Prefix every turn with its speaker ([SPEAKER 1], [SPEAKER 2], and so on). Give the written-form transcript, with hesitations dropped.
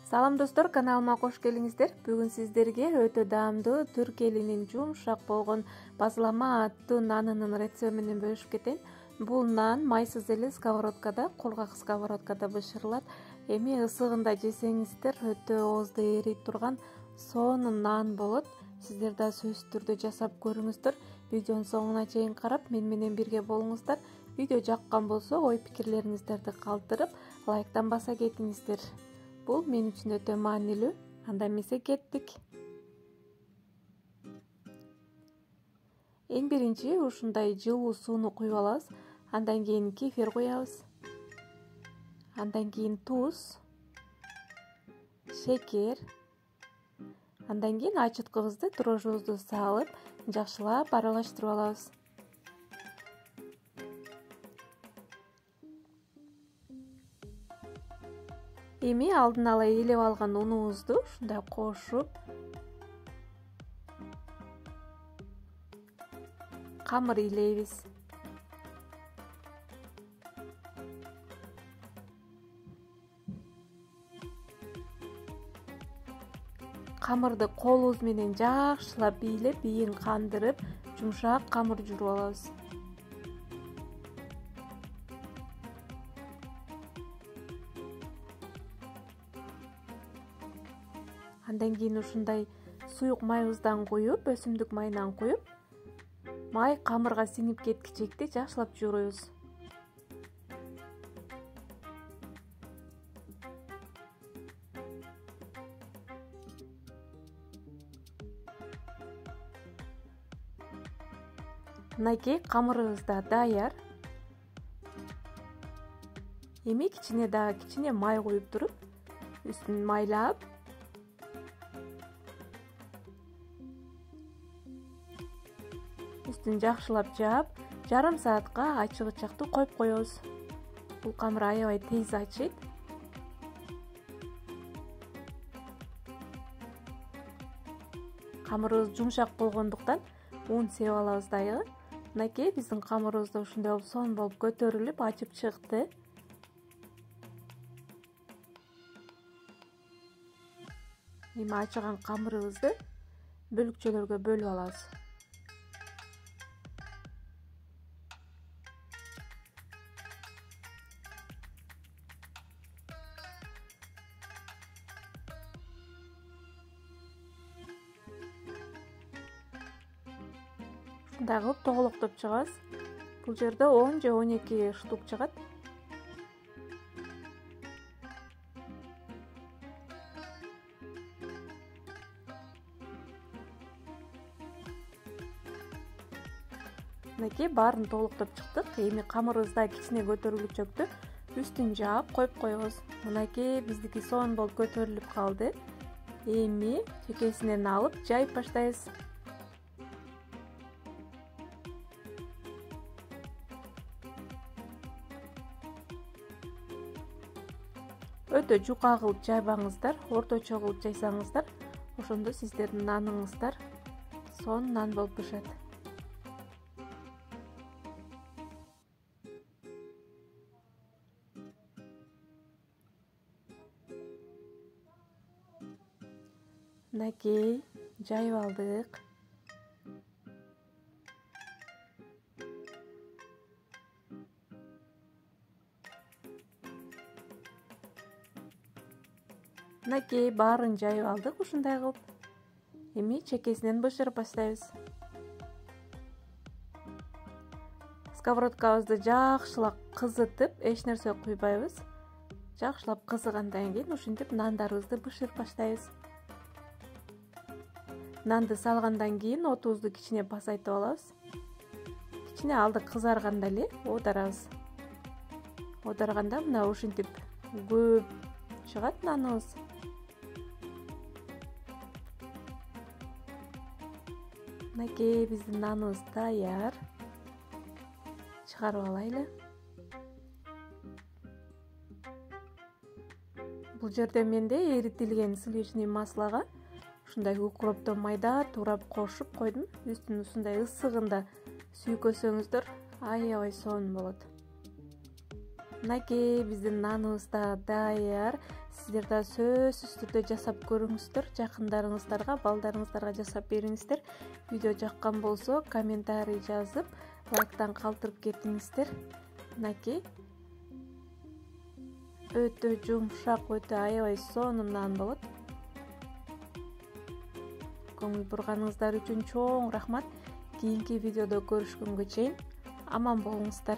[SPEAKER 1] Салам достор, каналыма кош келиңиздер. Бүгүн сиздерге өтө даамдуу түрк элинин жумшак болгон базлама аттуу нанынын рецепти менен бөлүшүп кетейин. Бул нан майсыз эле сковородкада, кургак сковородкада бышырылат. Эми ысыгында жесеңиздер өтө оозду эрип турган сонун нан болот. Сиздер да сөзсүз түрдө жасап көрүңүздөр. Видеонун соңуна чейин карап, мен менен бирге болуңуздар. Видео жаккан болсо, ой пикирлериңиздерди калтырып, лайктан баса кетиңиздер. Бул мен үчүн өтө маанилүү. Анда эмесе кеттик. Эң биринчи ушундай жылуу сууну куюп алабыз. Андан кийин кефир куябыз. Андан кийин туз, шекер. Андан кийин ачыткыбызды, дрожжубузду салып, жакшылап аралаштырып алабыз. Эми алдын ала ээлеп алган унубузду ушундай кошуп, камыр илейбиз. Камырды колубуз менен жакшылап бийлеп, бийин кандырып, жумшак камыр жууруп алабыз. Андан кийин ушундай суюк майыбыздан куюп, өсүмдүк майынан куюп, май камырга сиңип кеткичекти жакшылап жууруйбуз. Мынакей камырыбыз да даяр. Эми кичине май куюп туруп, үстүн майлап, үстүн жакшылап жаап, жарым саатка ачык ычакты коюп коебуз. Бул камыр аябай тез ачыйт. Камырыбыз жумшак болгондуктан ун сеп алабыз дагы. Мынакей биздин камырыбыз да ушундай болуп сонун болуп көтөрүлүп ачып чыкты. Эми ачыган камырыбызды бөлүкчөлөргө бөлүп алабыз. Ушундай кылып тоголоктоп чыгабыз. Бул жерде 10 же 12 штук чыгат. Мынакей баарын толуктоп чыктык. Эми камырыбыз да кичине көтөрүлүп чөктү. Үстүн жаап коюп коебуз. Мынакей биздики сонун болуп көтөрүлүп калды. Эми чекесинен алып жайып баштайбыз. Өтө жука кылып жайбаңыздар, орточо кылып жайсаңыздар, ошондо сиздердин наныңыздар сонун нан болуп бышат. Мынакей жайып алдык. Мынакей баарын жайып алдык ушундай кылып. Эми чекесинен бышырып баштайбыз. Сковородкабызды жакшылап кызытып, эч нерсе куйбайбыз. Жакшылап кызыгандан кийин ушинтип нандарыбызды бышырып баштайбыз. Нанды салгандан кийин отубузду кичине пасайтып алабыз. Кичине алды кызарганда эле оодарабыз. Оодарганда мына ушинтип көп чыгат наныбыз. Мынакей биздин наныбыз даяр. Чыгарып алайлы. Бул жерде менде эритилген сливочный маслога ушундай укроптон майда турап кошуп койдум. Үстүн ушундай ысыгында сүйкөсөңүздөр аябай сонун болот. Мынакей биздин наныбыз да даяр. Сиздер да сөзсүз түрдө жасап көрүңүздөр. Жакындарыңыздарга, балдарыңыздарга жасап бериңиздер. Видео жаккан болсо комментарий жазып, лайктан калтырып кетиңиздер. Мынакей өтө жумшак, өтө аябай сонун нан болот. Көңүл бурганыңыздар үчүн чоң рахмат. Кийинки видеодо көрүшкөнгө чейин аман болуңуздар.